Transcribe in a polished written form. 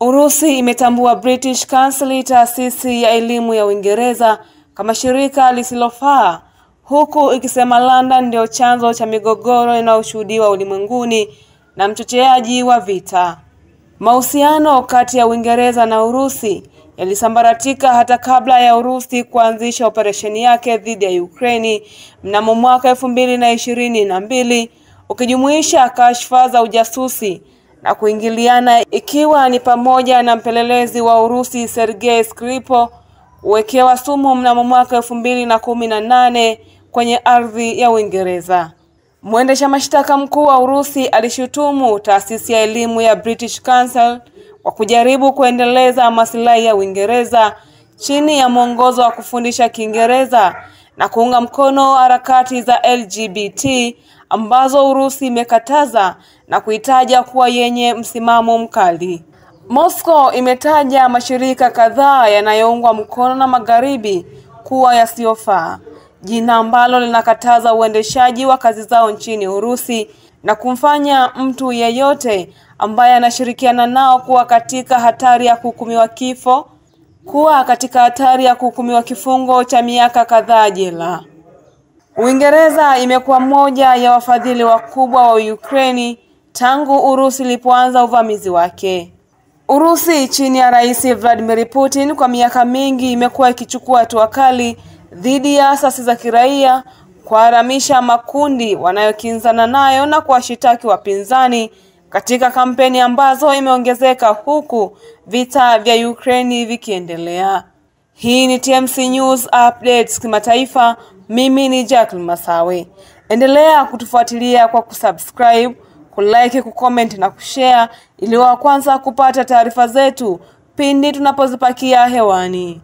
Urusi imetambua British Council, taasisi ya elimu ya Uingereza, kama shirika lisilofaa, huku ikisema London ndio chanzo cha migogoro inayoshuhudiwa ulimwenguni na mchocheaji wa vita. Mahusiano kati ya Uingereza na Urusi yalisambaratika hata kabla ya Urusi kuanzisha operesheni yake dhidi ya Ukraine mnamo mwaka 2022, ukijumuisha kashfa za ujasusi na kuingiliana, ikiwa ni pamoja na mpelelezi wa Urusi Sergei Skripal kuwekewa sumu mnamo mwaka 2018 kwenye ardhi ya Uingereza. Mwendesha mashtaka mkuu wa Urusi alishutumu taasisi ya elimu ya British Council kwa kujaribu kuendeleza maslahi ya Uingereza chini ya mwongozo wa kufundisha Kiingereza na kuunga mkono harakati za LGBT ambazo Urusi imekataza na kuitaja kuwa yenye msimamo mkali. Moscow imetaja mashirika kadhaa yanayoungwa mkono na Magharibi kuwa yasiyofaa, jina ambalo linakataza uendeshaji wa kazi zao nchini Urusi na kumfanya mtu yeyote ambaye anashirikiana nao kuwa katika hatari ya kuhukumiwa kifo, kifungo cha miaka kadhaa jela. Uingereza imekuwa moja ya wafadhili wakubwa wa Ukraine tangu Urusi ilipoanza uvamizi wake. Urusi chini ya Rais Vladimir Putin kwa miaka mingi imekuwa ikichukua hatua kali dhidi ya asasi za kiraia, kuharamisha makundi wanayokinzana nayo na kuwashitaki wapinzani katika kampeni ambazo imeongezeka huku vita vya Ukraine vikiendelea. Hii ni TMC News Updates kimataifa. Mimi ni Jacqueline Masawe. Endelea kutufuatilia kwa kusubscribe, kulike, kucomment na kushare ili wa kwanza kupata taarifa zetu pindi tunapozipakia hewani.